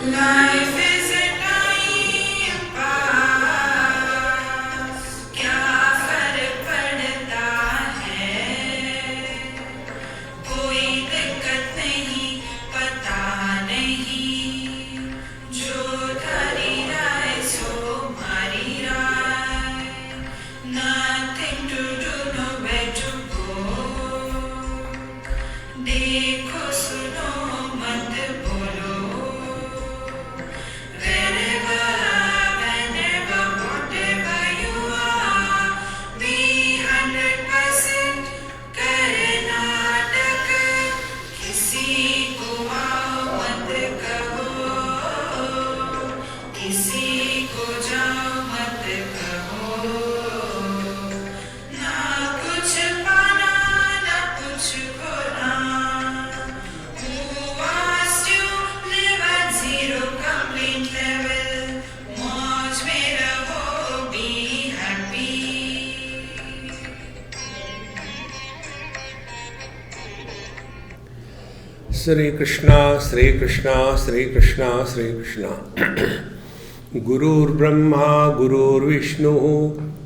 Life is a time pass, क्या फर्क पड़ता है, कोई दिक्कत नहीं, पता नहीं, जो धारी राय सो मारी राय, nothing to do, nowhere to go, देखो सुनो मत बोलो, wherever, whenever, whatever you are, be 100% Karnataka, किसी को आओ मत कहो, किसी को जाओ मत कहो, ना कुछ पाना ना कुछ खोना, who asked you live at zero complete level, मौज में रहो, be happy. Sri Krishna, Sri Krishna, Sri Krishna, Sri Krishna. Gurur Brahma, Gurur Vishnu,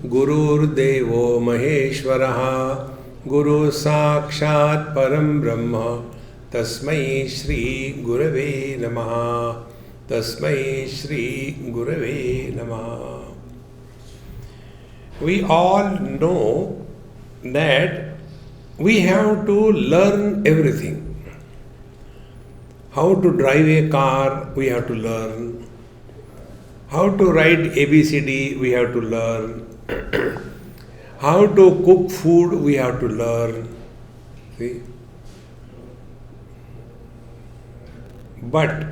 Gurur Devo Maheshwaraha, Guru Sakshat Param Brahma, Tasmai Shri Gurave Namaha, Tasmai Shri Gurave Namaha. We all know that we have to learn everything. How to drive a car, we have to learn. How to write ABCD, we have to learn. How to cook food, we have to learn. See? But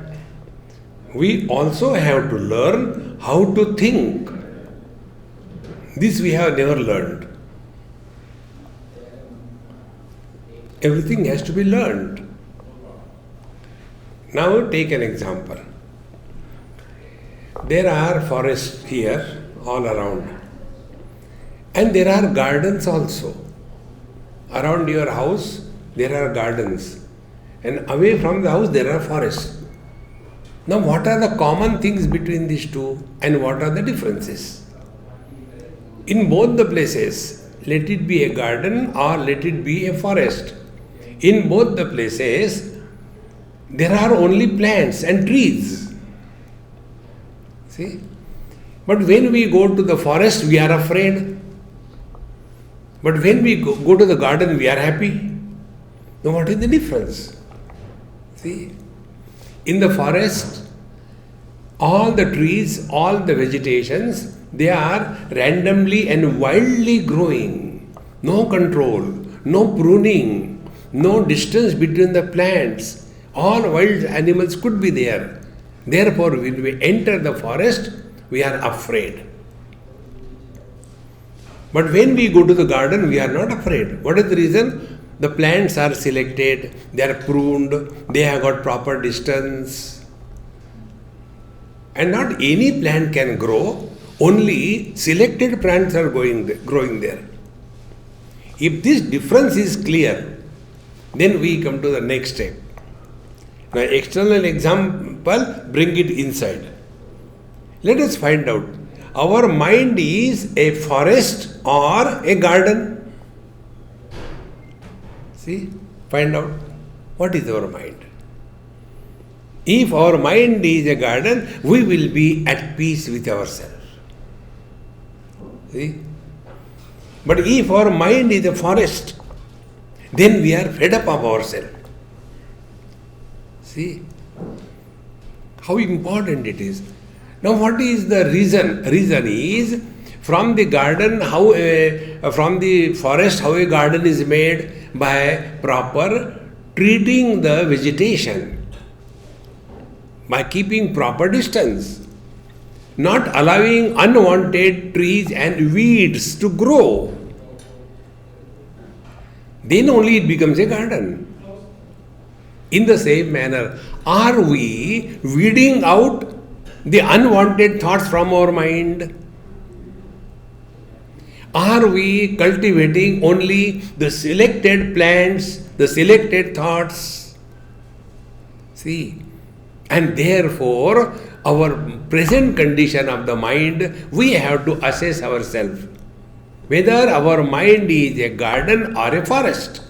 we also have to learn how to think. This we have never learned. Everything has to be learned. Now take an example. There are forests here all around. And there are gardens also. Around your house there are gardens. And away from the house there are forests. Now what are the common things between these two and what are the differences? In both the places, let it be a garden or let it be a forest. In both the places, there are only plants and trees. See? But when we go to the forest, we are afraid. But when we go to the garden, we are happy. Now what is the difference? See? In the forest, all the trees, all the vegetations, they are randomly and wildly growing. No control, no pruning, no distance between the plants. All wild animals could be there. Therefore, when we enter the forest, we are afraid. But when we go to the garden, we are not afraid. What is the reason? The plants are selected, they are pruned, they have got proper distance. And not any plant can grow, only selected plants are growing there. If this difference is clear, then we come to the next step. Now, external example, bring it inside. Let us find out. Our mind is a forest or a garden. See, find out what is our mind. If our mind is a garden, we will be at peace with ourselves. See? But if our mind is a forest, then we are fed up of ourselves. See how important it is. Now what is the reason? Reason is from the garden, from the forest, how a garden is made by proper treating the vegetation, by keeping proper distance, not allowing unwanted trees and weeds to grow. Then only it becomes a garden. In the same manner, are we weeding out the unwanted thoughts from our mind? Are we cultivating only the selected plants, the selected thoughts? See, And therefore, our present condition of the mind, we have to assess ourselves. Whether our mind is a garden or a forest.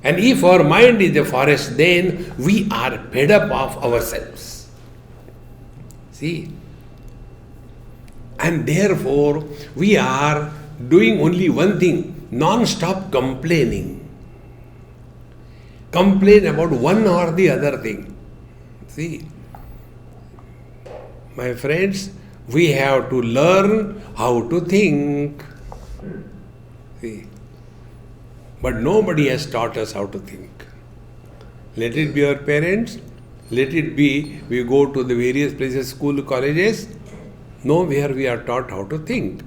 And if our mind is a forest, then we are fed up of ourselves. See? And therefore, we are doing only one thing, non-stop complaining. Complain about one or the other thing. See? My friends, we have to learn how to think. See? But nobody has taught us how to think. Let it be our parents, let it be we go to the various places, school, colleges, nowhere we are taught how to think.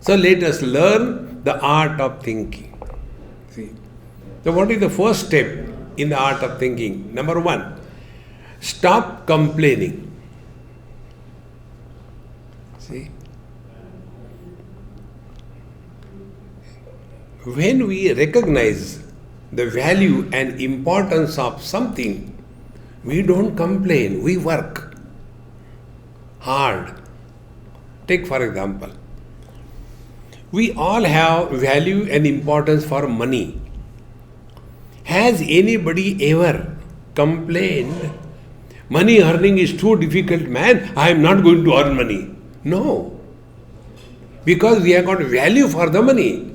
So let us learn the art of thinking. See? So what is the first step in the art of thinking? Number one, stop complaining. See? When we recognize the value and importance of something, we don't complain, we work hard. Take for example, we all have value and importance for money. Has anybody ever complained, money earning is too difficult, man, I am not going to earn money? No. Because we have got value for the money.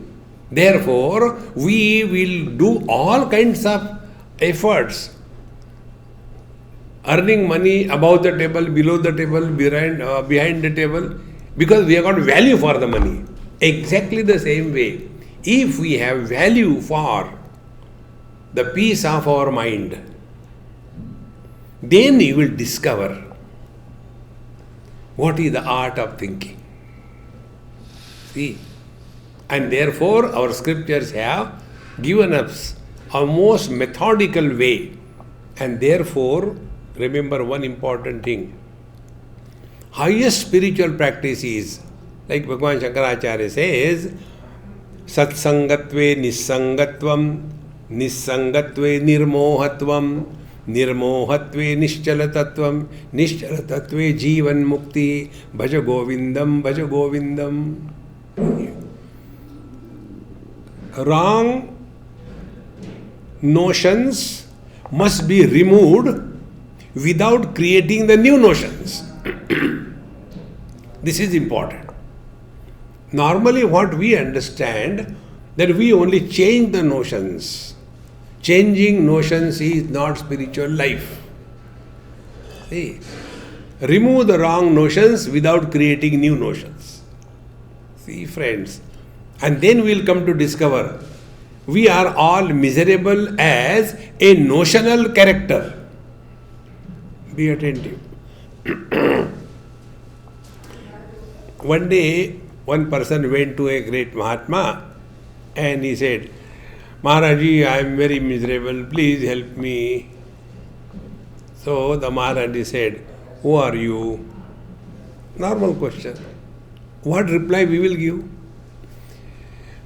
Therefore, we will do all kinds of efforts. Earning money above the table, below the table, behind the table, because we have got value for the money. Exactly the same way, if we have value for the peace of our mind, then you will discover what is the art of thinking. See? And therefore, our scriptures have given us a most methodical way. And therefore, remember one important thing. Highest spiritual practice is, like Bhagavan Shankaracharya says, Satsangatve Nissangatvam, Nissangatve Nirmohatvam, Nirmohatve Nischalatatvam, Nischalatatve Jivan Mukti, Bhaja Govindam, Bhaja Govindam. Wrong notions must be removed without creating the new notions. This is important. Normally what we understand, that we only change the notions. Changing notions is not spiritual life. See? Remove the wrong notions without creating new notions. See, friends. And then we will come to discover we are all miserable as a notional character. Be attentive. One day, one person went to a great Mahatma and he said, Maharaji, I am very miserable, please help me. So the Maharaji said, who are you? Normal question. What reply we will give?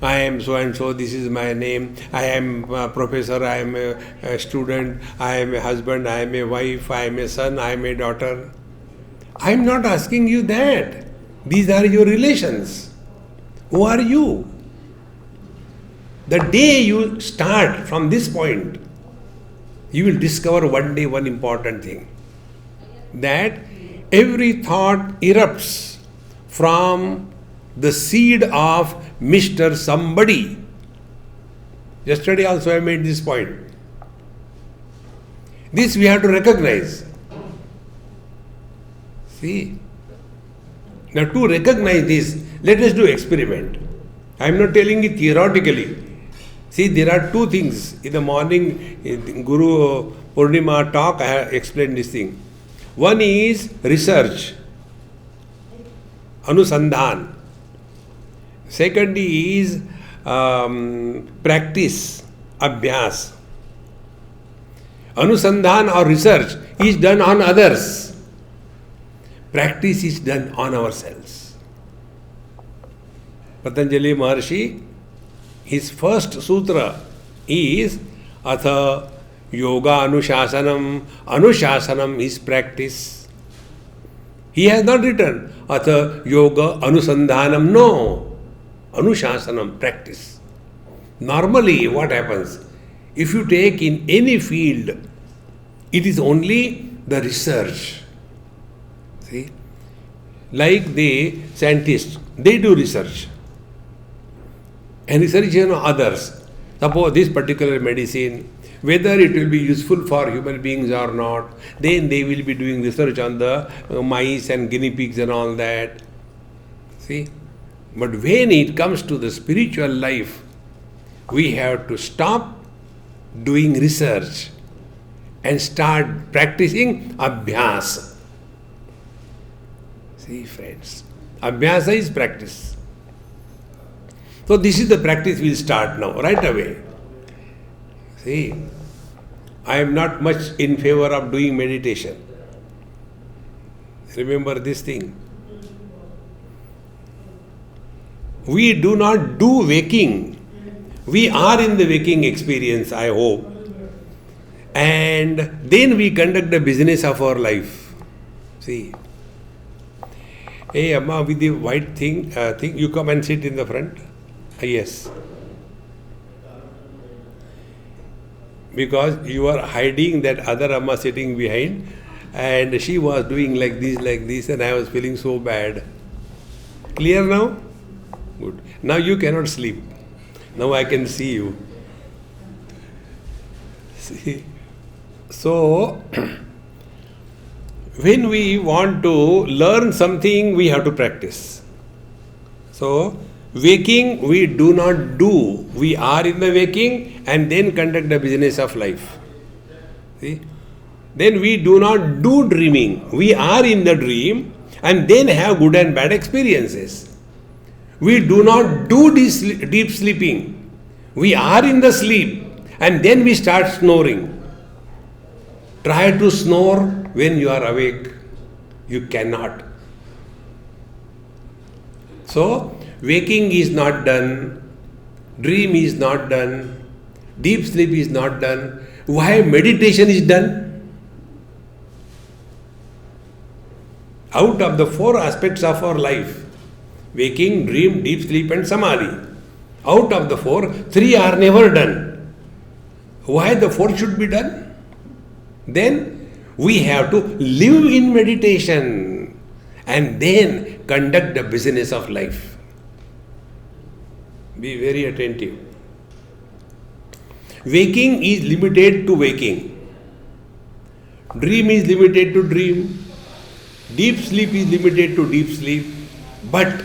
I am so and so, this is my name, I am a professor, I am a student, I am a husband, I am a wife, I am a son, I am a daughter. I am not asking you that. These are your relations. Who are you? The day you start from this point, you will discover one day one important thing. That every thought erupts from the seed of Mr. Somebody. Yesterday also I made this point. This we have to recognize. See? Now to recognize this, let us do experiment. I am not telling it theoretically. See, there are two things. In the morning, in Guru Purnima talk, I have explained this thing. One is research, Anusandhan. Second is practice, Abhyas. Anusandhan or research is done on others. Practice is done on ourselves. Patanjali Maharshi, his first sutra is Atha Yoga Anushasanam is practice. He has not written, Atha Yoga Anusandhanam. No. Anushasanam, practice. Normally, what happens? If you take in any field, it is only the research. See? Like the scientists, they do research. And research on others. Suppose this particular medicine, whether it will be useful for human beings or not, then they will be doing research on the mice and guinea pigs and all that. See? But when it comes to the spiritual life, we have to stop doing research and start practicing abhyasa. See, friends, abhyasa is practice. So this is the practice we'll start now, right away. See, I am not much in favor of doing meditation. Remember this thing. We do not do waking. We are in the waking experience, I hope. And then we conduct the business of our life. See. Hey, Amma, with the white thing, you come and sit in the front. Yes. Because you are hiding that other Amma sitting behind, and she was doing like this, and I was feeling so bad. Clear now? Good. Now you cannot sleep. Now I can see you. See? So, when we want to learn something, we have to practice. So, waking we do not do. We are in the waking and then conduct the business of life. See? Then we do not do dreaming. We are in the dream and then have good and bad experiences. We do not do deep sleeping. We are in the sleep and then we start snoring. Try to snore when you are awake. You cannot. So, waking is not done, dream is not done, deep sleep is not done. Why meditation is done? Out of the 4 aspects of our life, waking, dream, deep sleep and samadhi, out of the 4, 3 are never done. Why the 4 should be done? Then we have to live in meditation and then conduct the business of life. Be very attentive. Waking is limited to waking. Dream is limited to dream. Deep sleep is limited to deep sleep. But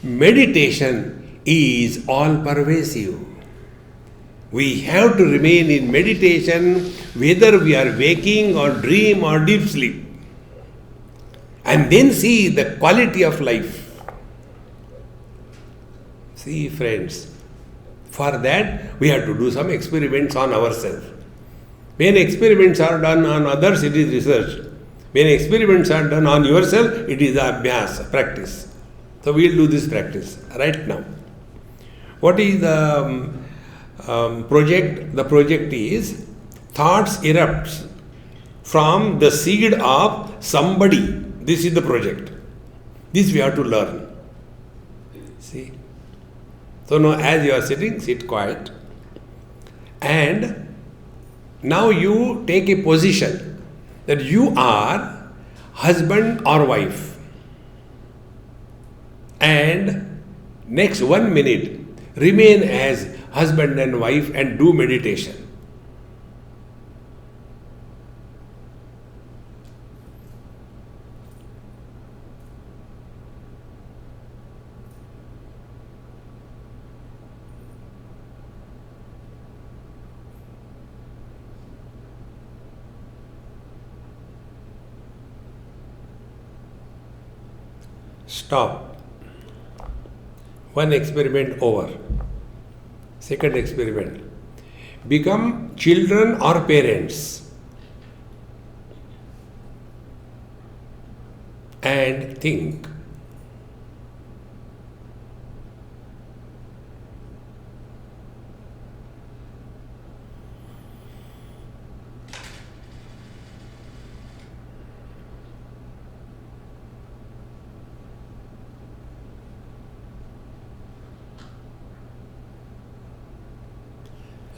meditation is all pervasive. We have to remain in meditation whether we are waking or dream or deep sleep. And then see the quality of life. See, friends, for that we have to do some experiments on ourselves. When experiments are done on others, it is research. When experiments are done on yourself, it is abhyasa, practice. So we will do this practice right now. What is the project? The project is thoughts erupts from the seed of somebody. This is the project. This we have to learn. See? So now as you are sitting, sit quiet. And now you take a position that you are husband or wife. And next 1 minute, remain as husband and wife and do meditation. Stop. One experiment over. Second experiment. Become children or parents and think.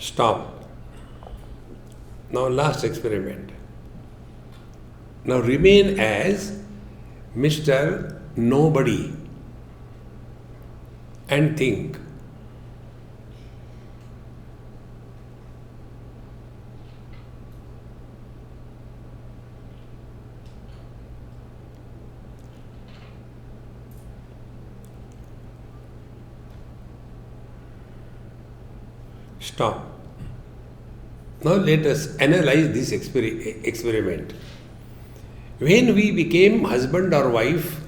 Stop. Now last experiment. Now remain as Mr. Nobody and think. Stop. Now let us analyze this experiment. When we became husband or wife,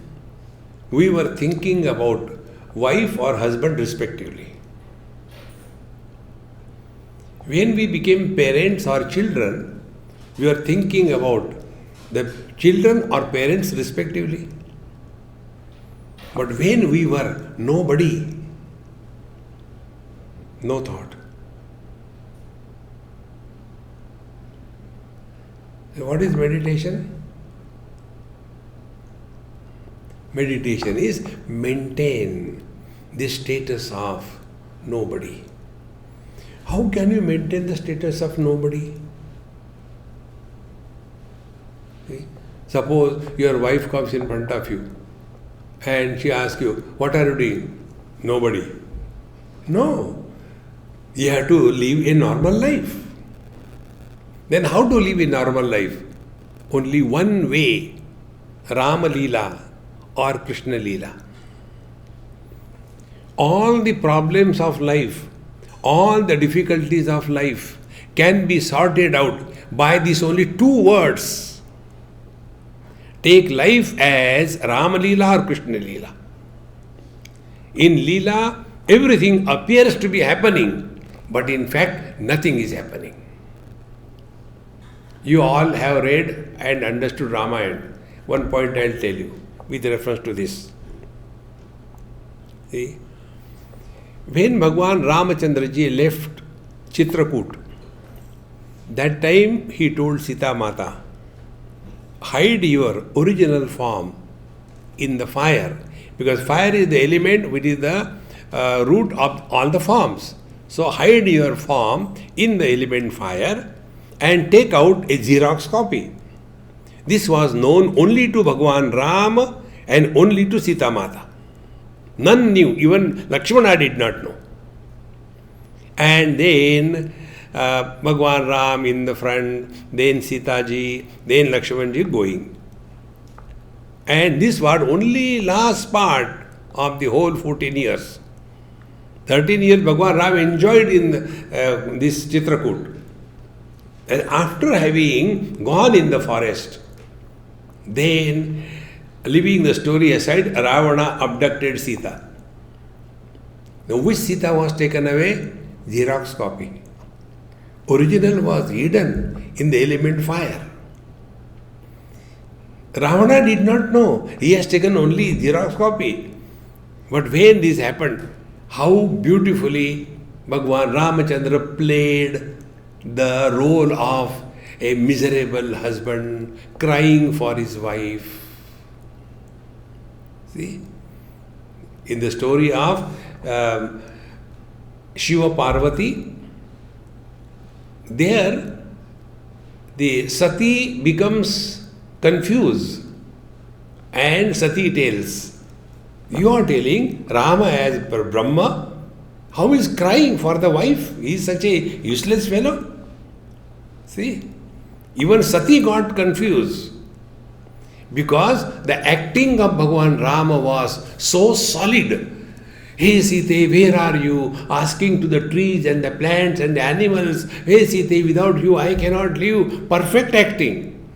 we were thinking about wife or husband respectively. When we became parents or children, we were thinking about the children or parents respectively. But when we were nobody, no thought. What is meditation? Meditation is maintain the status of nobody. How can you maintain the status of nobody? See? Suppose your wife comes in front of you and she asks you, what are you doing? Nobody. No. You have to live a normal life. Then how to live a normal life? Only one way, Rama Leela or Krishna Leela. All the problems of life, all the difficulties of life can be sorted out by these only two words. Take life as Rama Leela or Krishna Leela. In Leela, everything appears to be happening, but in fact, nothing is happening. You all have read and understood Ramayana. One point I'll tell you with reference to this. See? When Bhagwan Ramachandra ji left Chitrakoot, that time he told Sita Mata, hide your original form in the fire, because fire is the element which is the root of all the forms. So hide your form in the element fire and take out a Xerox copy. This was known only to Bhagwan Ram and only to Sita Mata. None knew, even Lakshmana did not know. And then Bhagwan Ram in the front, then Sita ji, then Lakshmana ji going. And this was only last part of the whole 14 years. 13 years Bhagwan Ram enjoyed in this Chitrakoot. And after having gone in the forest, then leaving the story aside, Ravana abducted Sita. Now which Sita was taken away? Xerox copy. Original was hidden in the element fire. Ravana did not know. He has taken only Xerox copy. But when this happened, how beautifully Bhagwan Ramachandra played the role of a miserable husband crying for his wife. See? In the story of Shiva Parvati, there the Sati becomes confused and Sati tells, you are telling Rama as Brahma, how is crying for the wife? He is such a useless fellow. See, even Sati got confused because the acting of Bhagwan Rama was so solid. Hey Sita, where are you? Asking to the trees and the plants and the animals, hey Sita, without you I cannot live. Perfect acting.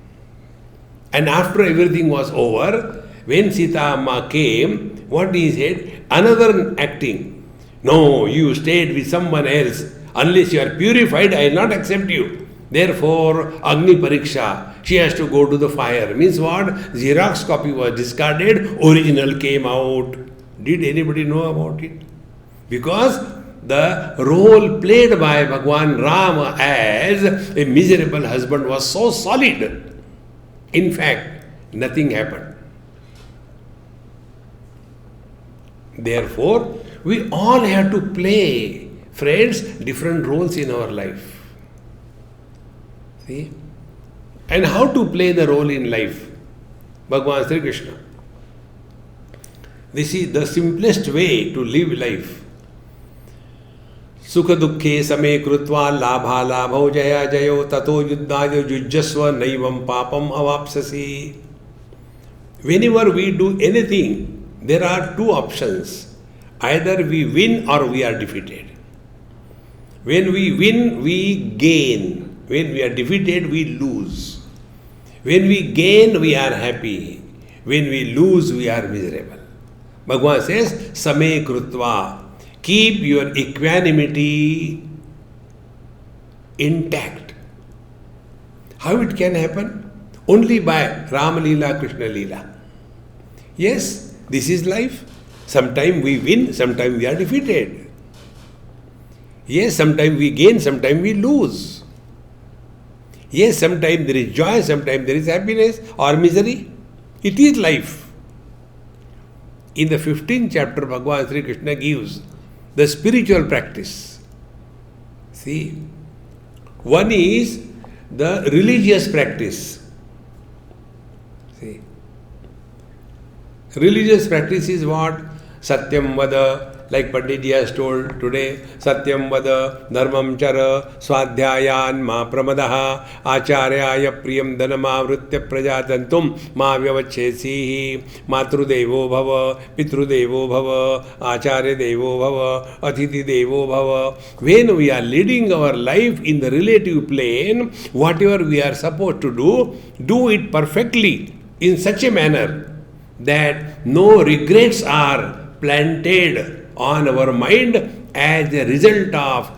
And after everything was over, when Sita Amma came, what he said? Another acting. No, you stayed with someone else. Unless you are purified, I will not accept you. Therefore, Agni Pariksha, she has to go to the fire. Means what? Xerox copy was discarded, original came out. Did anybody know about it? Because the role played by Bhagwan Rama as a miserable husband was so solid. In fact, nothing happened. Therefore, we all have to play Friends, different roles in our life. See? And how to play the role in life? Bhagavan Sri Krishna. This is the simplest way to live life. Sukha dukhe same krutva labha labho jaya jayo tato yuddhaya yujjasva naivam papam avapsasi. Whenever we do anything, there are two options. Either we win or we are defeated. When we win, we gain. When we are defeated, we lose. When we gain, we are happy. When we lose, we are miserable. Bhagavan says, Same krutva. Keep your equanimity intact. How it can happen? Only by Rama Leela, Krishna Leela. Yes, this is life. Sometimes we win, sometimes we are defeated. Yes, sometimes we gain, sometimes we lose. Yes, sometimes there is joy, sometimes there is happiness or misery. It is life. In the 15th chapter, Bhagavan Sri Krishna gives the spiritual practice. See, one is the religious practice. See, religious practice is what? Satyam vada, like Panditji has told today, Satyam vada, dharmam chara, swadhyayan ma pramadaha, acharyaya priyam dhanamavritya prajatantum ma vyavachesihi, matrudevo bhava, pitrudevo bhava, acharya devo bhava, athithi devo bhava. When we are leading our life in the relative plane, whatever we are supposed to do it perfectly in such a manner that no regrets are planted on our mind as a result of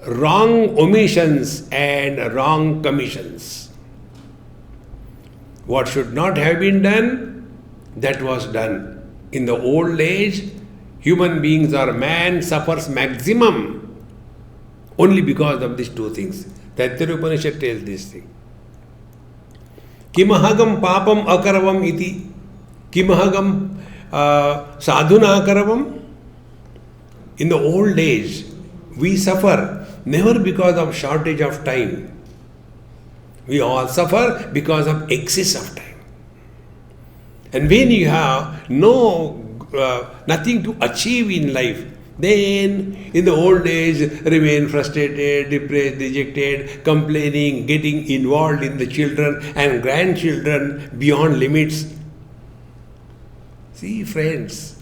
wrong omissions and wrong commissions. What should not have been done, that was done. In the old age, human beings or man suffers maximum only because of these two things. Taittiriya Upanishad tells this thing. Kimahagam papam akaravam iti. Kimahagam sadhuna akaravam. In the old age, we suffer never because of shortage of time. We all suffer because of excess of time. And when you have nothing to achieve in life, then in the old age remain frustrated, depressed, dejected, complaining, getting involved in the children and grandchildren beyond limits. See, friends,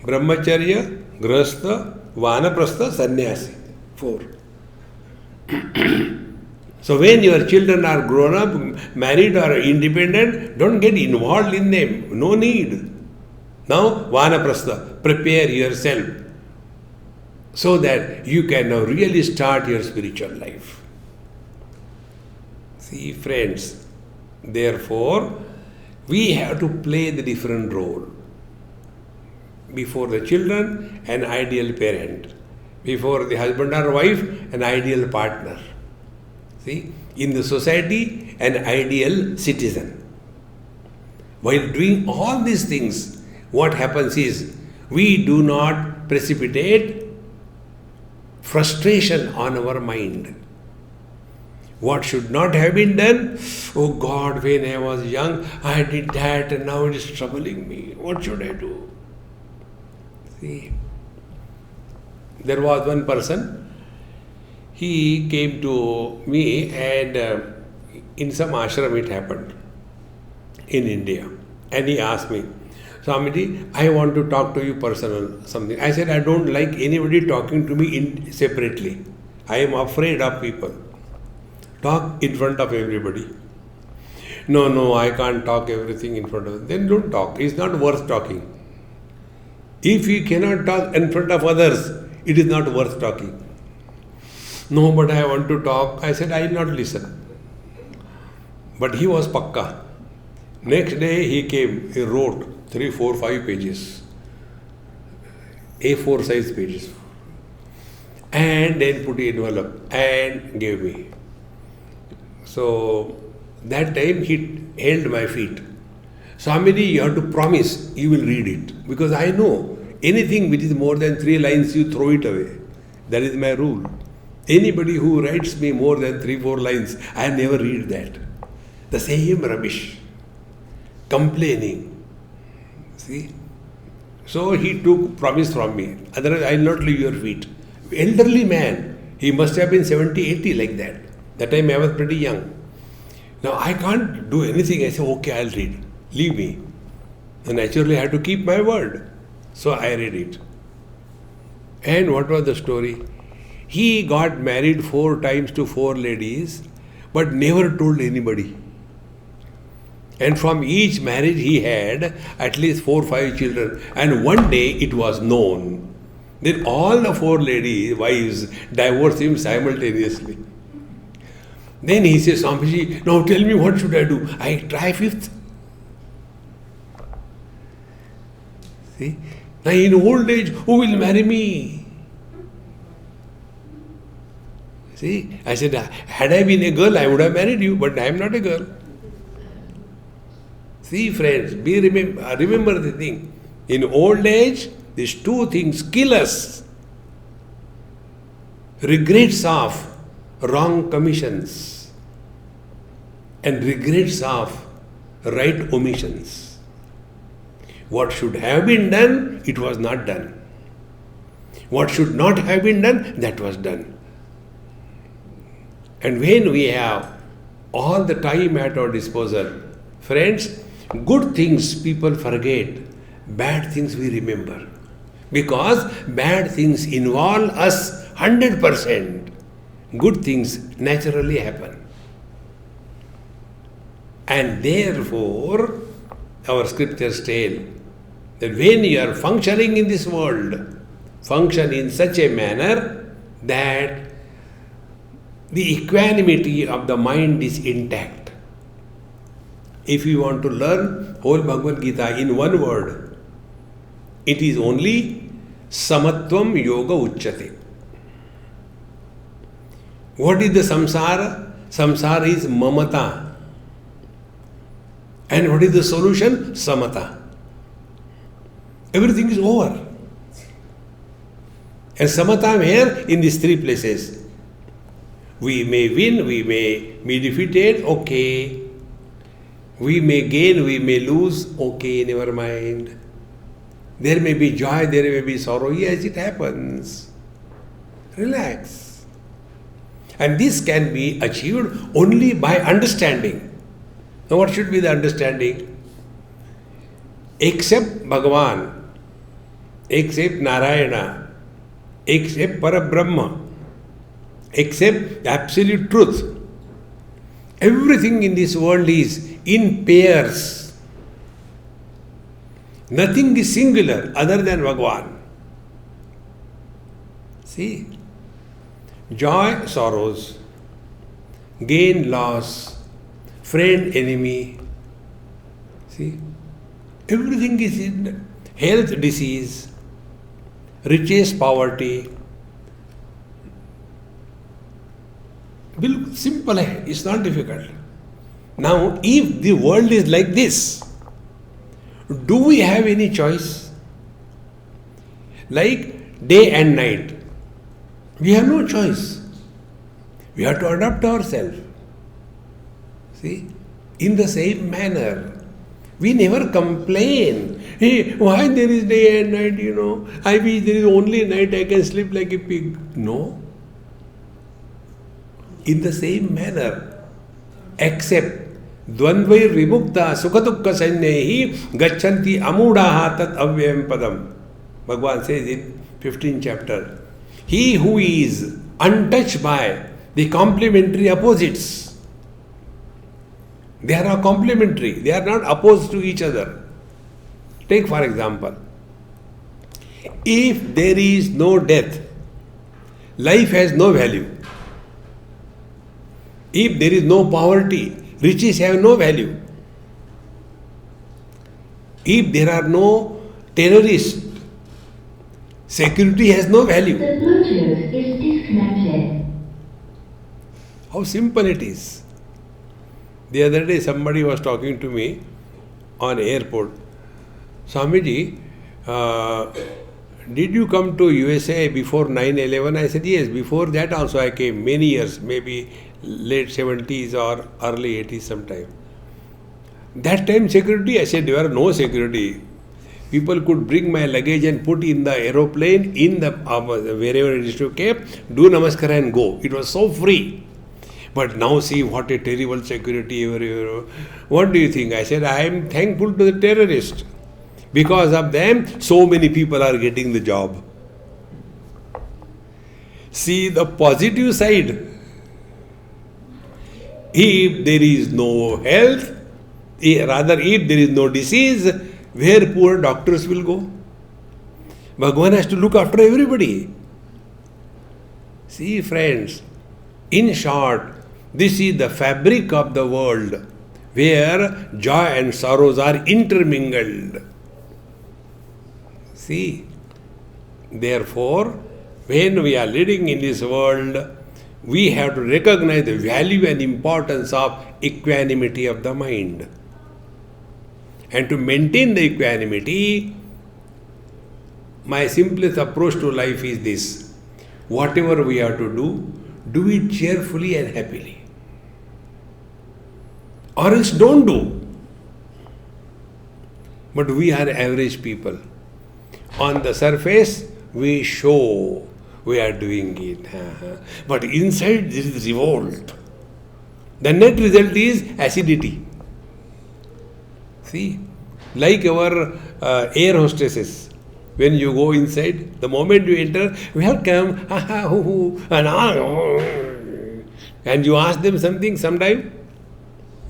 Brahmacharya, Grahastha, Vanaprastha, Sannyasi. 4. So when your children are grown up, married or independent, don't get involved in them. No need. Now, Vanaprastha, prepare yourself so that you can now really start your spiritual life. See, friends, therefore, we have to play the different role. Before the children, an ideal parent. Before the husband or wife, an ideal partner. See, in the society, an ideal citizen. While doing all these things, what happens is, we do not precipitate frustration on our mind. What should not have been done? Oh God, when I was young, I did that and now it is troubling me. What should I do? See, there was one person, he came to me and in some ashram it happened in India. And he asked me, Swamiji, I want to talk to you personal something. I said, I don't like anybody talking to me separately. I am afraid of people. Talk in front of everybody. No, I can't talk everything in front of them. Then don't talk. It's not worth talking. If you cannot talk in front of others, it is not worth talking. No, but I want to talk. I said, I will not listen. But he was pakka. Next day he came, he wrote 3, 4, 5 pages. A4 size pages. And then put the envelope and gave me. So that time he held my feet. Swamiji, you have to promise you will read it. Because I know anything which is more than 3 lines, you throw it away. That is my rule. Anybody who writes me more than 3-4 lines, I never read that. The same rubbish. Complaining. See? So he took promise from me. Otherwise, I will not leave your feet. Elderly man. He must have been 70, 80 like that. That time I was pretty young. Now I can't do anything. I say, okay, I'll read. Leave me. And naturally I had to keep my word. So I read it. And what was the story? He got married 4 times to 4 ladies, but never told anybody. And from each marriage he had at least 4 or 5 children. And one day it was known. Then all the 4 ladies, wives, divorced him simultaneously. Then he says, Swamiji, now tell me what should I do? I try 5th. See? Now in old age, who will marry me? See? I said, had I been a girl, I would have married you, but I am not a girl. See, friends, remember the thing. In old age, these 2 things kill us. Regrets of wrong commissions and regrets of right omissions. What should have been done, it was not done. What should not have been done, that was done. And when we have all the time at our disposal, friends, good things people forget, bad things we remember. Because bad things involve us 100%. Good things naturally happen. And therefore, our scriptures tell that when you are functioning in this world, function in such a manner that the equanimity of the mind is intact. If you want to learn whole Bhagavad Gita in one word, it is only Samatvam Yoga Uchyate. What is the samsara? Samsara is mamata. And what is the solution? Samata. Everything is over. And samata where? In these 3 places. We may win, we may be defeated, okay. We may gain, we may lose, okay, never mind. There may be joy, there may be sorrow. Yes, it happens. Relax. And this can be achieved only by understanding. Now what should be the understanding? Except Bhagavan, except Narayana, except Parabrahma, except absolute truth. Everything in this world is in pairs. Nothing is singular other than Bhagavan. See? Joy, sorrows, gain, loss, friend, enemy. See? Everything is in health, disease, riches, poverty. Simple hai, it's not difficult. Now, if the world is like this, do we have any choice? Like day and night. We have no choice. We have to adapt ourselves. See? In the same manner. We never complain. Hey, why there is day and night, I wish there is only night, I can sleep like a pig. No. In the same manner, except Dvandvai Vimukta Sukhatukka Sanyahi Gachanti Amudaha Tat Avyam Padam. Bhagavan says in 15th chapter. He who is untouched by the complementary opposites, they are complementary, they are not opposed to each other. Take for example, if there is no death, life has no value. If there is no poverty, riches have no value. If there are no terrorists, security has no value. The Bluetooth is disconnected. How simple it is. The other day somebody was talking to me on airport. Swamiji, did you come to USA before 9/11? I said, yes, before that also I came many years, maybe late 70s or early 80s sometime. That time security? I said, there were no security. People could bring my luggage and put in the aeroplane, in the wherever it is to keep, do namaskar and go. It was so free. But now see what a terrible security everywhere. What do you think? I said, I am thankful to the terrorists. Because of them, so many people are getting the job. See the positive side. If there is no health, rather if there is no disease, where poor doctors will go? Bhagavan has to look after everybody. See friends, in short, this is the fabric of the world where joy and sorrows are intermingled. See, therefore, when we are living in this world, we have to recognize the value and importance of equanimity of the mind. And to maintain the equanimity, my simplest approach to life is this. Whatever we have to do it cheerfully and happily. Or else don't do. But we are average people. On the surface, we show we are doing it. But inside there is revolt. The net result is acidity. See, like our air hostesses. When you go inside, the moment you enter, welcome, and you ask them something sometime.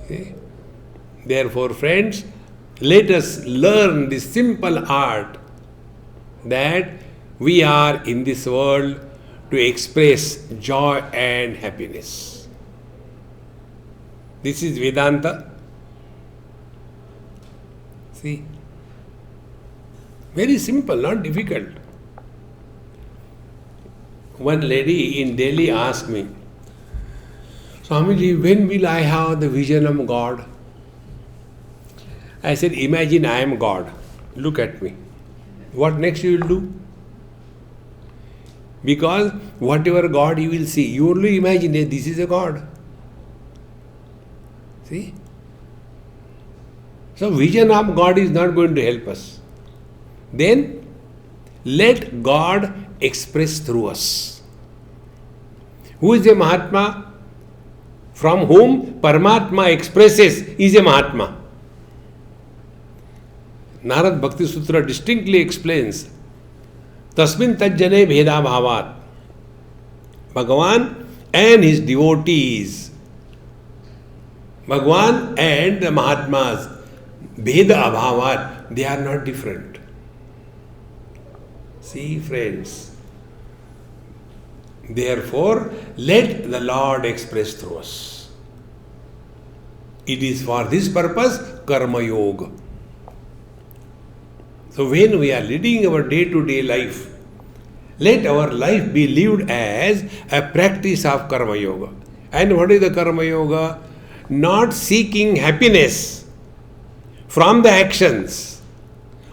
See? Therefore, friends, let us learn this simple art that we are in this world to express joy and happiness. This is Vedanta. See? Very simple, not difficult. One lady in Delhi asked me, Swamiji, when will I have the vision of God? I said, imagine I am God. Look at me. What next you will do? Because whatever God you will see, you only imagine that this is a God. See? So vision of God is not going to help us. Then let God express through us. Who is a Mahatma? From whom Paramatma expresses is a Mahatma. Narad Bhakti Sutra distinctly explains Tasmin Tajjane Bheda Bhavat. Bhagavan and his devotees, Bhagavan and the Mahatmas, Bheda Abhavat, they are not different. See, friends. Therefore, let the Lord express through us. It is for this purpose, Karma Yoga. So when we are leading our day-to-day life, let our life be lived as a practice of Karma Yoga. And what is the Karma Yoga? Not seeking happiness from the actions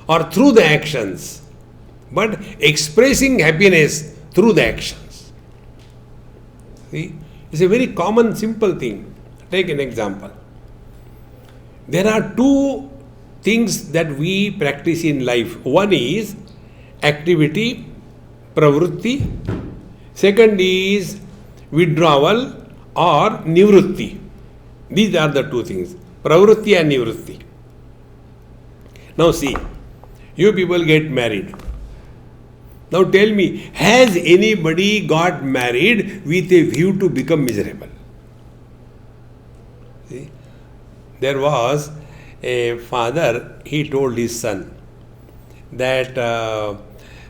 or through the actions, but expressing happiness through the actions. See? It's a very common, simple thing. Take an example. There are two things that we practice in life. One is activity, pravrutti. Second is withdrawal or nivrutti. These are the two things. Pravrutti and nivrutti. Now see, you people get married. Now tell me, has anybody got married with a view to become miserable? See? There was a father, he told his son that,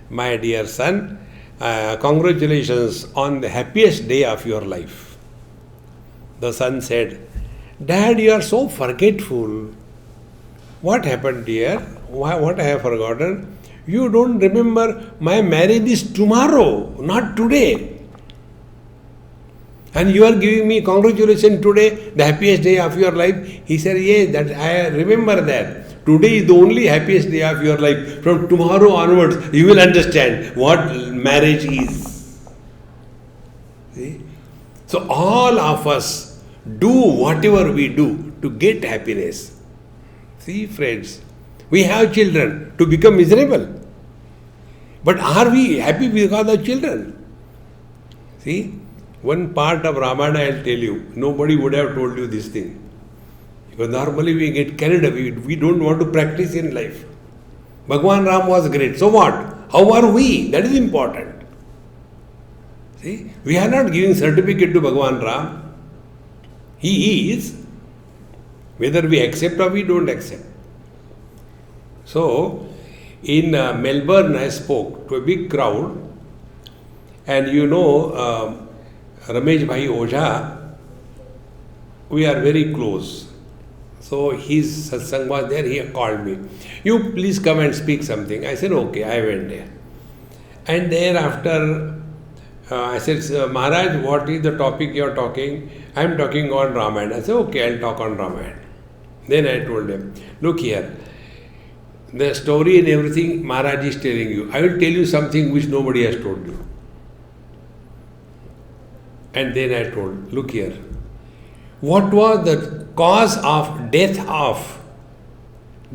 my dear son, congratulations on the happiest day of your life. The son said, Dad, you are so forgetful. What happened, dear? What I have forgotten? You don't remember my marriage is tomorrow, not today. And you are giving me congratulations today, the happiest day of your life. He said, yes, that I remember that. Today is the only happiest day of your life. From tomorrow onwards, you will understand what marriage is. See? So all of us do whatever we do to get happiness. See, friends, we have children to become miserable. But are we happy because of children? See, one part of Ramayana I'll tell you. Nobody would have told you this thing. Because normally we get carried away. We don't want to practice in life. Bhagwan Ram was great. So what? How are we? That is important. See, we are not giving certificate to Bhagwan Ram. He is. Whether we accept or we don't accept. So, in Melbourne, I spoke to a big crowd, and Ramesh Bhai Ojha, we are very close. So his satsang was there, he called me. You please come and speak something. I said, okay, I went there. And thereafter, I said, Maharaj, what is the topic you are talking? I am talking on Ramayana. I said, okay, I'll talk on Ramayana. Then I told him, look here, the story and everything Maharaj is telling you. I will tell you something which nobody has told you. And then I told, look here, what was the cause of death of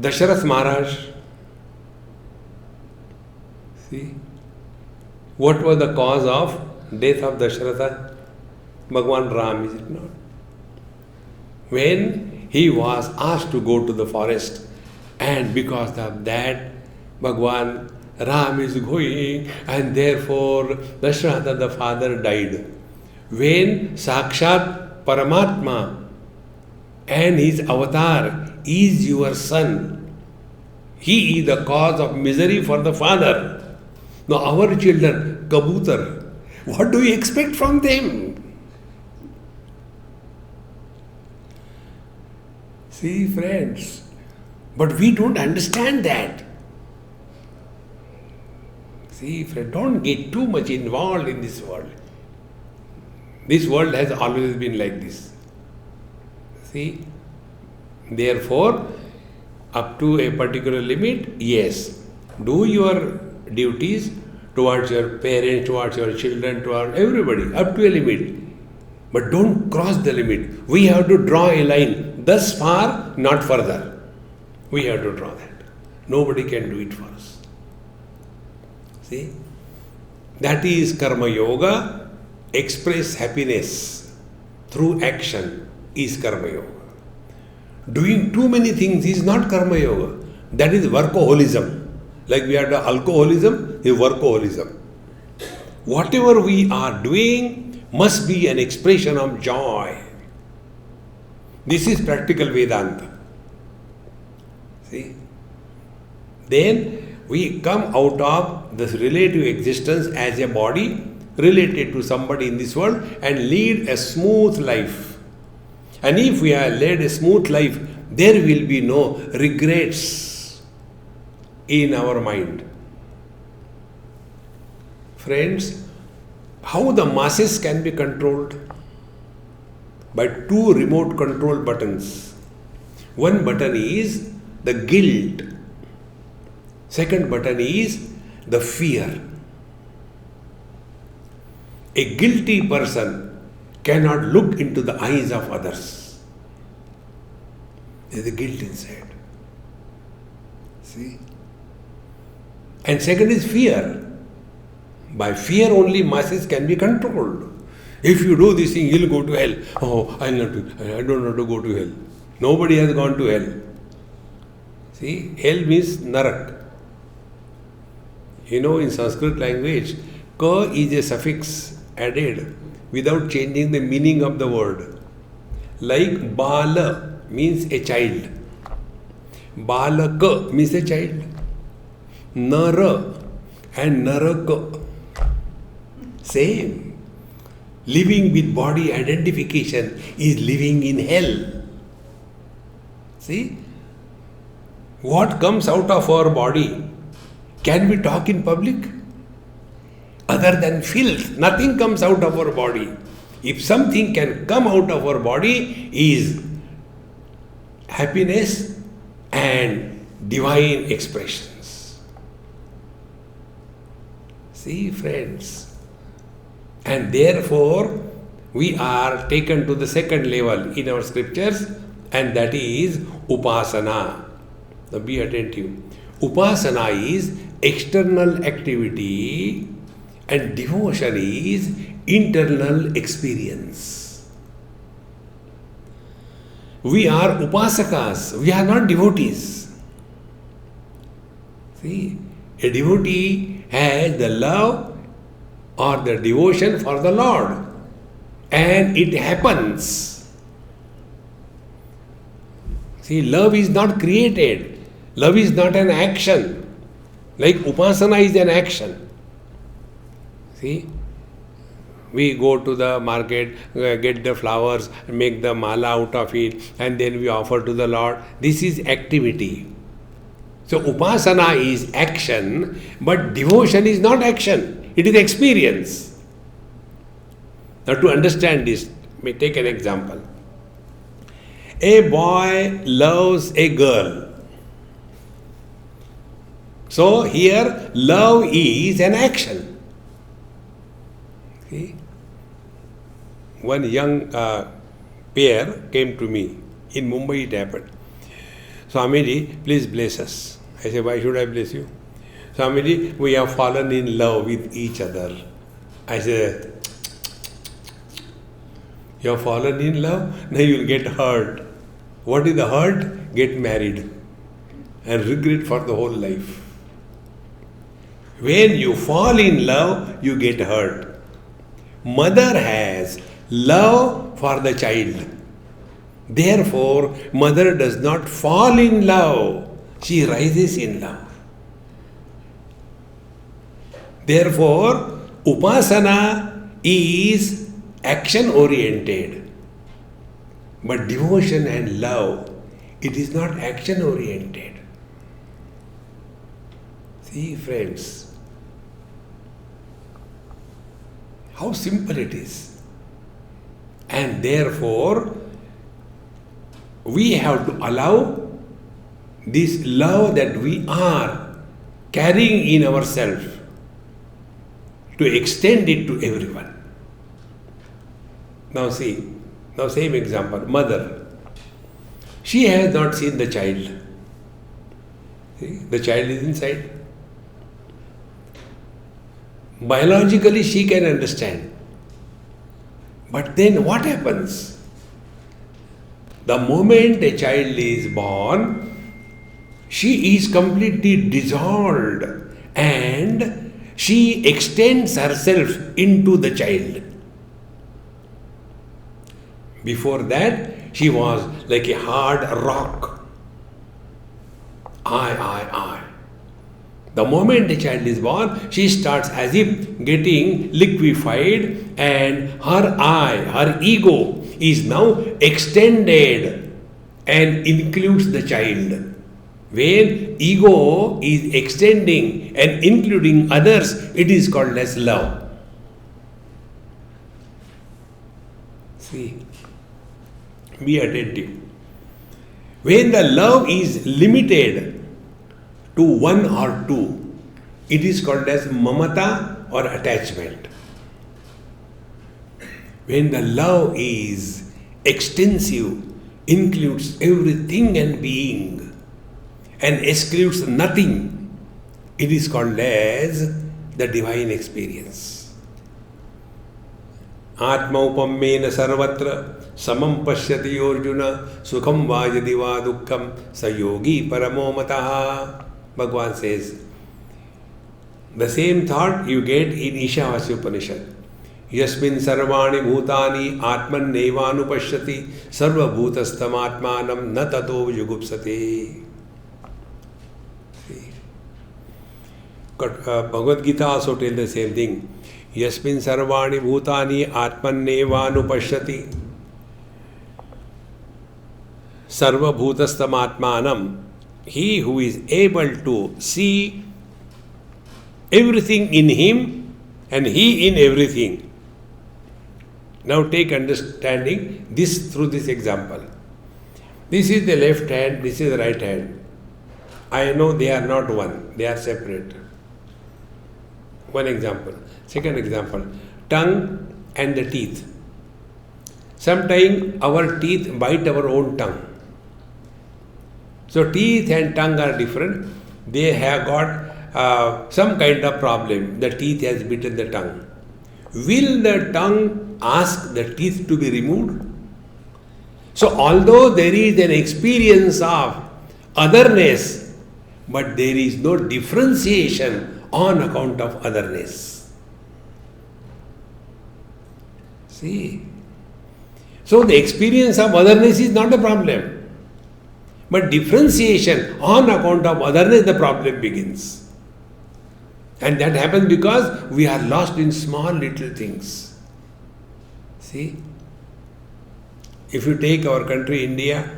Dasharath Maharaj? See, what was the cause of death of Dasharatha? Bhagwan Ram, is it not? When he was asked to go to the forest, and because of that, Bhagwan Ram is going, and therefore Dasharatha the father died. When Sakshat Paramatma and his avatar is your son, he is the cause of misery for the father. Now our children, Kabutar, what do we expect from them? See, friends, but we don't understand that. See, friend, don't get too much involved in this world. This world has always been like this. See, therefore, up to a particular limit, yes, do your duties towards your parents, towards your children, towards everybody, up to a limit. But don't cross the limit. We have to draw a line. Thus far, not further. We have to draw that. Nobody can do it for us. See? That is Karma Yoga. Express happiness through action is Karma Yoga. Doing too many things is not Karma Yoga. That is workaholism. Like we have the alcoholism, is workaholism. Whatever we are doing must be an expression of joy. This is practical Vedanta. See? Then we come out of this relative existence as a body related to somebody in this world and lead a smooth life. And if we have led a smooth life, there will be no regrets in our mind. Friends, how the masses can be controlled? By two remote control buttons. One button is the guilt. Second button is the fear. A guilty person cannot look into the eyes of others. There is a guilt inside. See? And second is fear. By fear only masses can be controlled. If you do this thing, you'll go to hell. Oh, I don't want to go to hell. Nobody has gone to hell. See, hell means narak. In Sanskrit language, ka is a suffix added without changing the meaning of the word. Like bala means a child. Balaka means a child. Nara and naraka, same. Living with body identification is living in hell. See? What comes out of our body? Can we talk in public? Other than filth, nothing comes out of our body. If something can come out of our body is happiness and divine expressions. See, friends. And therefore, we are taken to the second level in our scriptures, and that is upasana. Now be attentive. Upasana is external activity and devotion is internal experience. We are upasakas, we are not devotees. See, a devotee has the love or the devotion for the Lord, and it happens. See, love is not created. Love is not an action. Like upasana is an action. See, we go to the market, get the flowers, make the mala out of it, and then we offer to the Lord. This is activity. So upasana is action, but devotion is not action. It is experience. Now to understand this, may take an example. A boy loves a girl. So here love is an action. See? One young pair came to me. In Mumbai it happened. Swamiji, please bless us. I said, why should I bless you? Swamiji, we have fallen in love with each other. I said, you have fallen in love? Now you will get hurt. What is the hurt? Get married and regret for the whole life. When you fall in love, you get hurt. Mother has love for the child. Therefore, mother does not fall in love. She rises in love. Therefore, upasana is action oriented. But devotion and love, it is not action oriented. See, friends, how simple it is. And therefore, we have to allow this love that we are carrying in ourselves to extend it to everyone. Now see, now same example, mother. She has not seen the child. See, the child is inside. Biologically she can understand. But then what happens? The moment a child is born, she is completely dissolved and she extends herself into the child. Before that, she was like a hard rock. I. The moment a child is born, she starts as if getting liquefied, and her I, her ego, is now extended and includes the child. When ego is extending and including others, it is called as love. See, be attentive. When the love is limited to one or two, it is called as mamata or attachment. When the love is extensive, includes everything and being, and excludes nothing, it is called as the divine experience. Atma upammena sarvatra samam pashyati Arjuna sukham va yadi va dukkham sayogi paramo mataha. Bhagavan says, the same thought you get in Ishavasya Upanishad. Yasmin sarvani bhutani atman nevanu pashyati sarva bhutastam atmanam na tato yugupsate. Bhagavad Gita also tells the same thing. Yasmin sarvani bhutani atman nevanu pashyati sarva bhutastam atmanam. He who is able to see everything in him and he in everything. Now take understanding this through this example. This is the left hand, this is the right hand. I know they are not one, they are separate. One example. Second example, tongue and the teeth. Sometimes our teeth bite our own tongue. So teeth and tongue are different. They have got some kind of problem. The teeth has bitten the tongue. Will the tongue ask the teeth to be removed? So although there is an experience of otherness, but there is no differentiation on account of otherness. See? So the experience of otherness is not a problem. But differentiation on account of otherness, the problem begins. And that happens because we are lost in small little things. See? If you take our country, India,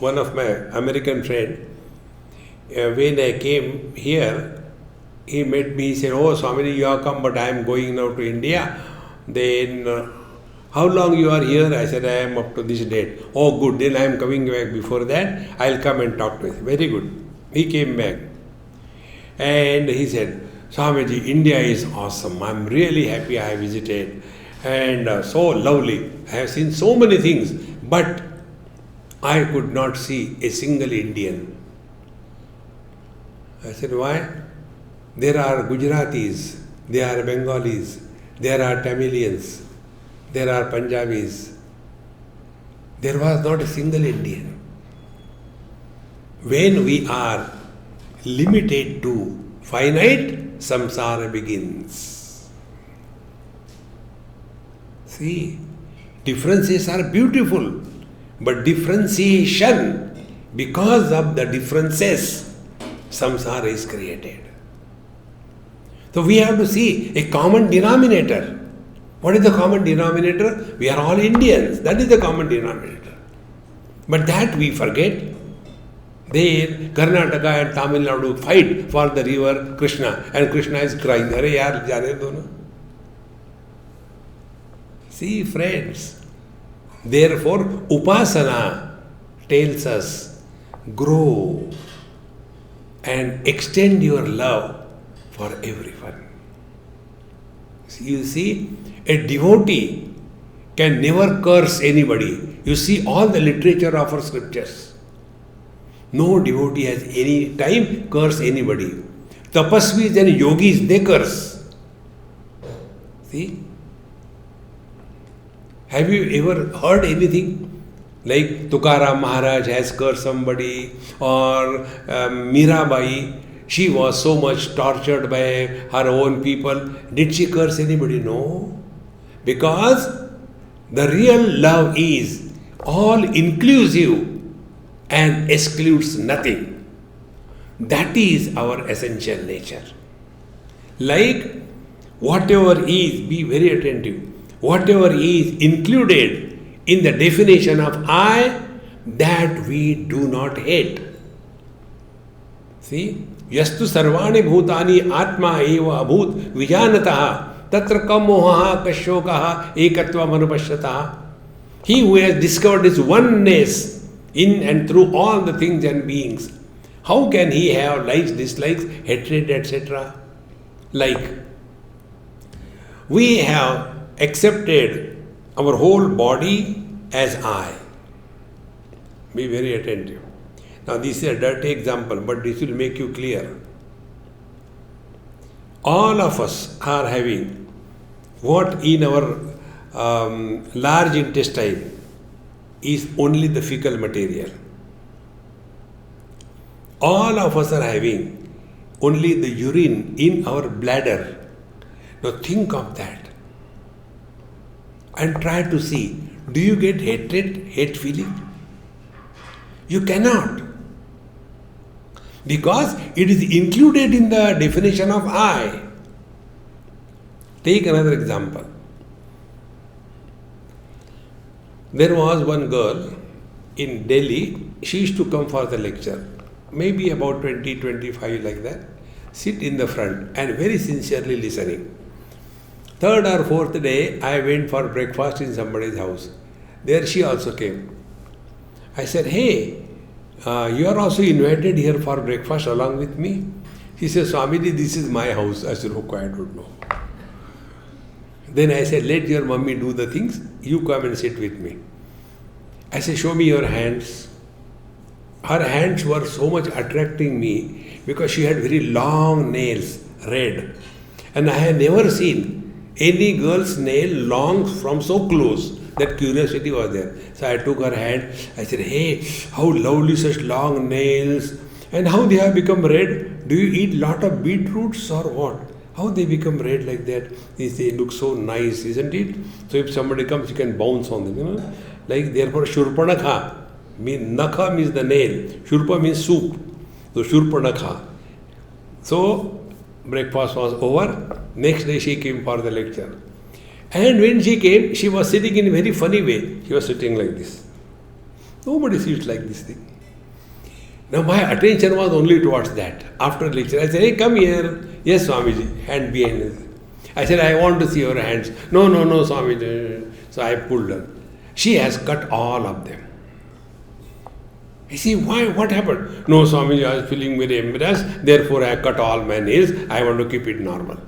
one of my American friend, when I came here, he met me, he said, "Oh, Swamiji, you have come, but I am going now to India. Then, how long you are here?" I said, "I am up to this date." "Oh, good, then I am coming back before that. I will come and talk to you." Very good. He came back. And he said, "Swamiji, India is awesome. I am really happy I visited. And so lovely. I have seen so many things. But I could not see a single Indian." I said, "Why?" "There are Gujaratis, there are Bengalis, there are Tamilians, there are Punjabis. There was not a single Indian." When we are limited to finite, samsara begins. See, differences are beautiful, but differentiation, because of the differences, samsara is created. So we have to see a common denominator. What is the common denominator? We are all Indians. That is the common denominator. But that we forget. There, Karnataka and Tamil Nadu fight for the river Krishna, and Krishna is crying. Arey yaar, jane do na. See, friends, therefore, Upasana tells us, grow and extend your love for everyone. You see, a devotee can never curse anybody. You see all the literature of our scriptures. No devotee has any time curse anybody. Tapasvis and yogis, they curse. See? Have you ever heard anything? Like Tukaram Maharaj has cursed somebody, or Mirabai, she was so much tortured by her own people. Did she curse anybody? No. Because the real love is all inclusive and excludes nothing. That is our essential nature. Like whatever is, be very attentive, whatever is included in the definition of I, that we do not hate. See? Yastu sarvani bhutani atma eva abhut vijanataha tatra kam mohaha kashokaha ekatva manupashyataha. He who has discovered his oneness in and through all the things and beings, how can he have likes, dislikes, hatred, etc.? Like, we have accepted our whole body as I. Be very attentive. Now this is a dirty example, but this will make you clear. All of us are having what in our large intestine is only the fecal material. All of us are having only the urine in our bladder. Now think of that and try to see, do you get hate feeling? You cannot. Because it is included in the definition of I. Take another example. There was one girl in Delhi, she used to come for the lecture, maybe about 20, 25 like that, sit in the front and very sincerely listening. Third or fourth day, I went for breakfast in somebody's house. There she also came. I said, "Hey, You are also invited here for breakfast along with me. He says, Swamiji, this is my house. I said, okay, I don't know. Then I said, let your mummy do the things. You come and sit with me. I said, show me your hands. Her hands were so much attracting me because she had very long nails, red. And I had never seen any girl's nail long from so close. That curiosity was there. So I took her hand. I said, hey, how lovely such long nails. And how they have become red. Do you eat lot of beetroots or what? How they become red like that? They look so nice, isn't it? So if somebody comes, you can bounce on them. Like therefore, Shurpanakha. Nakha means the nail. Shurpa means soup. So Shurpanakha. So breakfast was over. Next day she came for the lecture. And when she came, she was sitting in a very funny way. She was sitting like this. Nobody sits like this thing. Now my attention was only towards that. After lecture, I said, hey, come here. Yes, Swamiji. Hand behind us. I said, I want to see your hands. No, Swamiji. So I pulled her. She has cut all of them. I see, why? What happened? No, Swamiji, I was feeling very embarrassed. Therefore, I cut all my nails. I want to keep it normal.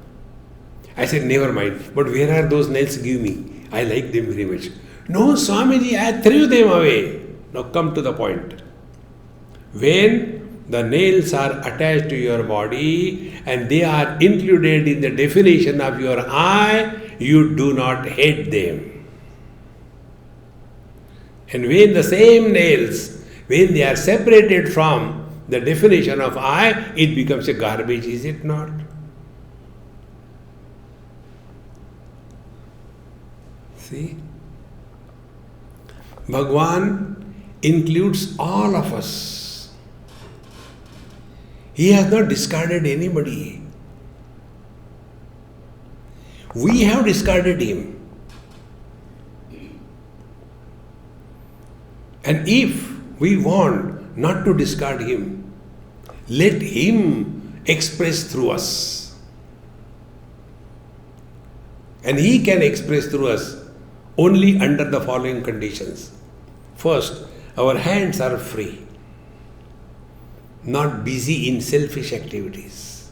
I said, never mind. But where are those nails? Give me. I like them very much. No, Swamiji, I threw them away. Now come to the point. When the nails are attached to your body and they are included in the definition of your eye, you do not hate them. And when the same nails, when they are separated from the definition of eye, it becomes a garbage, is it not? See? Bhagwan includes all of us. He has not discarded anybody. We have discarded him. And if we want not to discard him, let him express through us. And he can express through us only under the following conditions. First, our hands are free, not busy in selfish activities.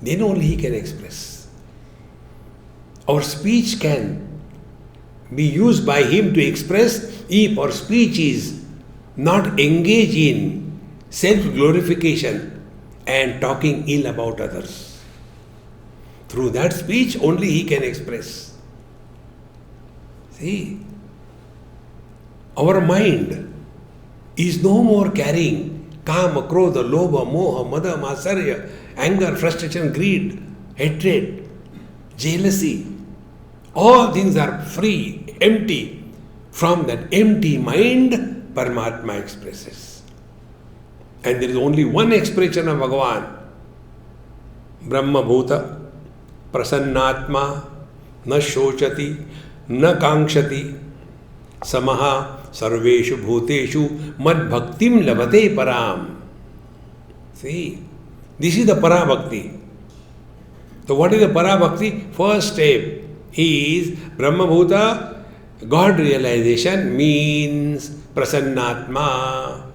Then only he can express. Our speech can be used by him to express if our speech is not engaged in self-glorification and talking ill about others. Through that speech only he can express. See, our mind is no more carrying kama, krodha, lobha, moha, mada, matsarya, anger, frustration, greed, hatred, jealousy. All things are free, empty. From that empty mind, Paramatma expresses. And there is only one expression of Bhagavan. Brahma Bhuta, Prasannatma, Na Shochati, Na Kankshati, Samaha, Sarveshu Bhuteshu, Mad Bhaktim Labhate Param. See, this is the Parabhakti. So what is the Parabhakti? First step is Brahma Bhuta. God realization means Prasannatma,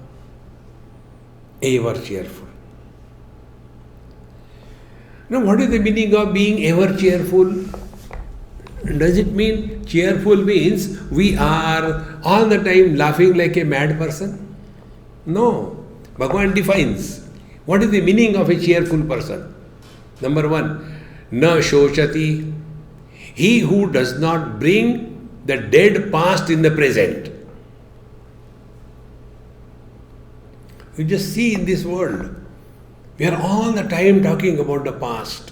ever cheerful. Now, what is the meaning of being ever cheerful? Does it mean cheerful means we are all the time laughing like a mad person? No. Bhagavan defines what is the meaning of a cheerful person. Number one, na shochati, he who does not bring the dead past in the present. You just see in this world, we are all the time talking about the past,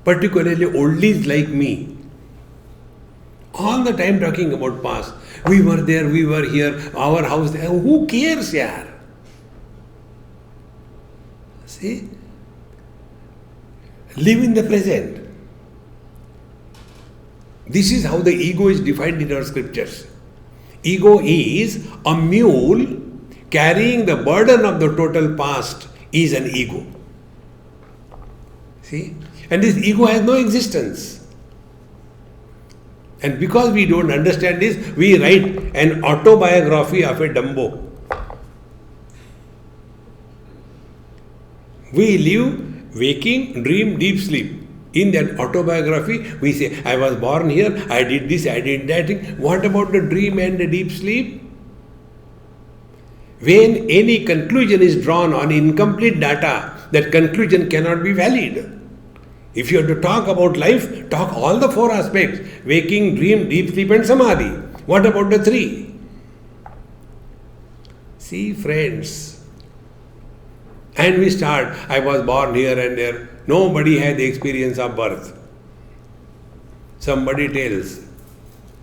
particularly oldies like me. All the time talking about past. We were there, we were here, our house there. Who cares, yaar? See? Live in the present. This is how the ego is defined in our scriptures. Ego is a mule carrying the burden of the total past is an ego. See? And this ego has no existence. And because we don't understand this, we write an autobiography of a Dumbo. We live waking, dream, deep sleep. In that autobiography, we say, I was born here, I did this, I did that. What about the dream and the deep sleep? When any conclusion is drawn on incomplete data, that conclusion cannot be valid. If you have to talk about life, talk all the four aspects: waking, dream, deep sleep and samadhi. What about the three? See, friends, and we start, I was born here and there. Nobody had the experience of birth. Somebody tells,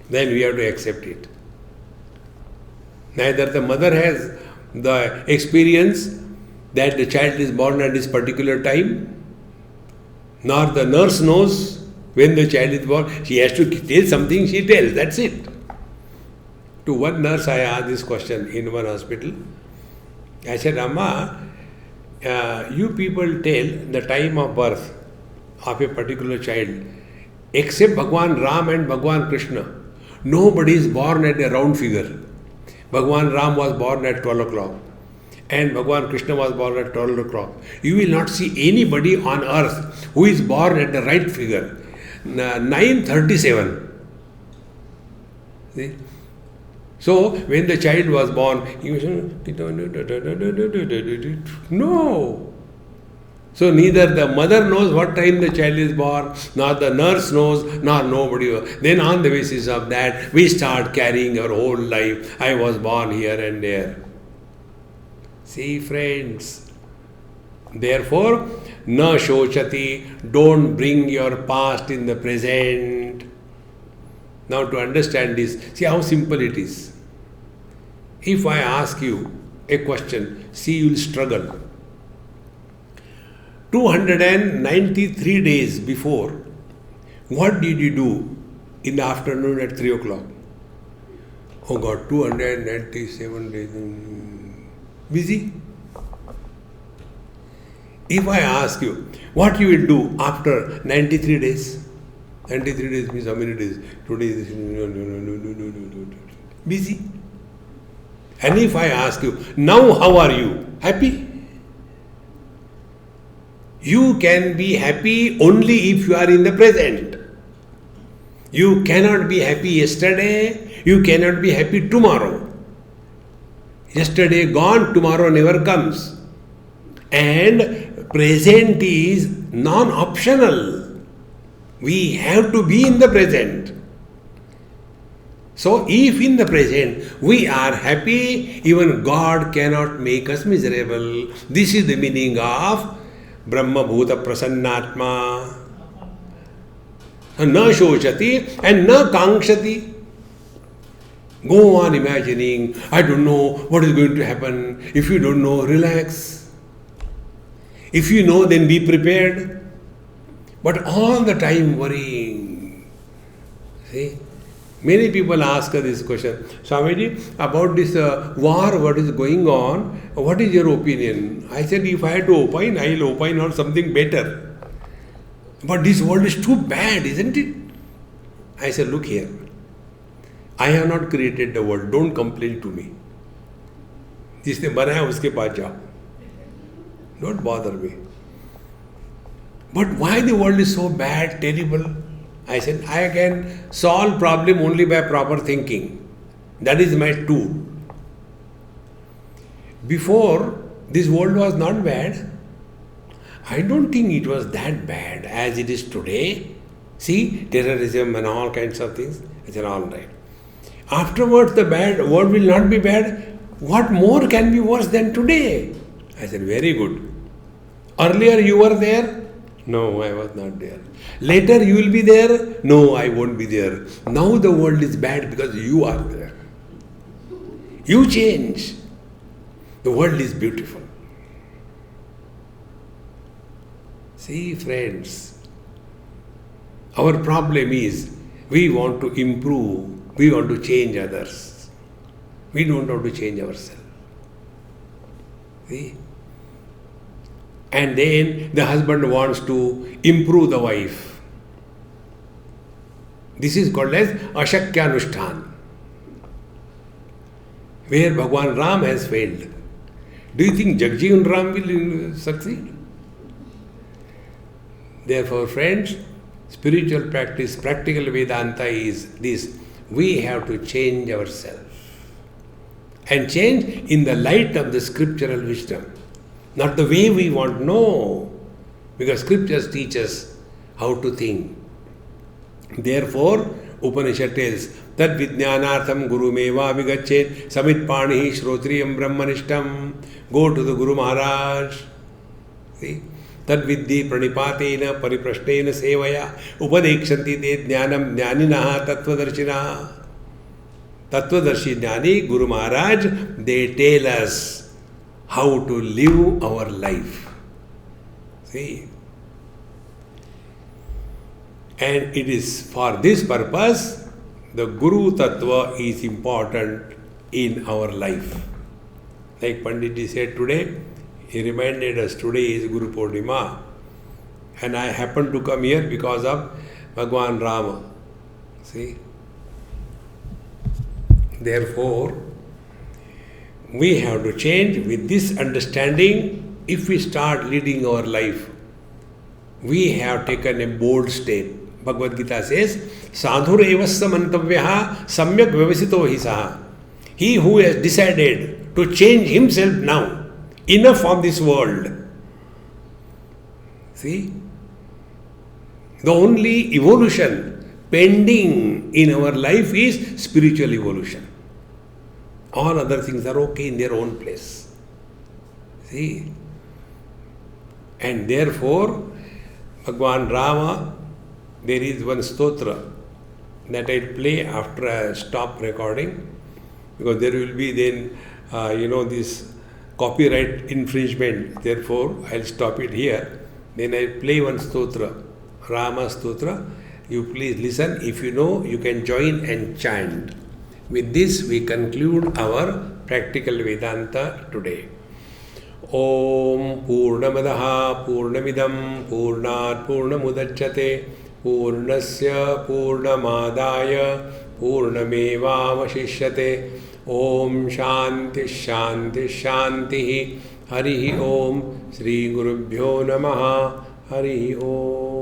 then we have to accept it. Neither the mother has the experience that the child is born at this particular time, nor the nurse knows when the child is born. She has to tell something, she tells, that's it. To one nurse I asked this question in one hospital. I said, Amma, you people tell the time of birth of a particular child, except Bhagwan Ram and Bhagwan Krishna. Nobody is born at a round figure. Bhagwan Ram was born at 12 o'clock and Bhagwan Krishna was born at 12 o'clock. You will not see anybody on earth who is born at the right figure. 9:37. See? So, when the child was born, he was no. So, neither the mother knows what time the child is born, nor the nurse knows, nor nobody. Then, on the basis of that, we start carrying our whole life. I was born here and there. See, friends. Therefore, na shochati, don't bring your past in the present. Now, to understand this, see how simple it is. If I ask you a question, see, you will struggle. 293 days before, what did you do in the afternoon at 3 o'clock? Oh God, 297 days. Busy? If I ask you, what you will do after 93 days? 93 days means how many days? Today is busy. And if I ask you, now how are you? Happy? You can be happy only if you are in the present. You cannot be happy yesterday, you cannot be happy tomorrow. Yesterday gone, tomorrow never comes. And present is non-optional. We have to be in the present. So, if in the present we are happy, even God cannot make us miserable. This is the meaning of Brahma Bhuta Prasannatma. Na shochati and na kangshati. Go on imagining, I don't know what is going to happen. If you don't know, relax. If you know, then be prepared. But all the time worrying. See? Many people ask this question, Swamiji, about this war, what is going on, what is your opinion? I said, if I had to opine, I will opine on something better. But this world is too bad, isn't it? I said, look here. I have not created the world. Don't complain to me. जिसने बनाया उसके पास जाओ. Don't bother me. But why the world is so bad, terrible? I said, I can solve problem only by proper thinking. That is my tool. Before, this world was not bad. I don't think it was that bad as it is today. See, terrorism and all kinds of things. I said, all right. Afterwards, the bad world will not be bad. What more can be worse than today? I said, very good. Earlier you were there? No, I was not there. Later you will be there? No, I won't be there. Now the world is bad because you are there. You change. The world is beautiful. See, friends, our problem is we want to improve, we want to change others. We don't want to change ourselves. See? And then the husband wants to improve the wife. This is called as Ashakyanushthan, where Bhagwan Ram has failed. Do you think Jagjivan Ram will succeed? Therefore, friends, spiritual practice, practical Vedanta is this. We have to change ourselves. And change in the light of the scriptural wisdom. Not the way we want, no. Because scriptures teach us how to think. Therefore, Upanishad tells, Tad Vijnanartham Guru Meva Vigachet Samit Panihi Shrotriyam Brahmanishtam. Go to the Guru Maharaj. See? Tad Vidhi Pranipatena Pariprashtena Sevaya Upadekshanti Te Jnanam Jnaninaha Tattvadarshinaha. Tattvadarshi Jnani, Guru Maharaj, they tell us how to live our life. See? And it is for this purpose, the Guru Tattva is important in our life. Like Panditji said today, he reminded us today is Guru Purnima. And I happened to come here because of Bhagwan Rama. See? Therefore, we have to change with this understanding. If we start leading our life, we have taken a bold step. Bhagavad Gita says, Sadhur evasya mantavyaha samyak vyavasito hi saha. He who has decided to change himself now, enough of this world. See? The only evolution pending in our life is spiritual evolution. All other things are okay in their own place. See? And therefore, Bhagwan Rama, there is one stotra that I play after I stop recording, because there will be then, this copyright infringement. Therefore, I'll stop it here. Then I play one stotra, Rama stotra. You please listen. If you know, you can join and chant. With this, we conclude our practical Vedanta today. Om Purnamadaha Purnamidam Purnat Purnamudachyate Purnasya Purnamadaya Purnamevavashishyate. Om Shanti Shanti Shanti. Hari Om. Sri Gurubhyo Namaha. Hari Om.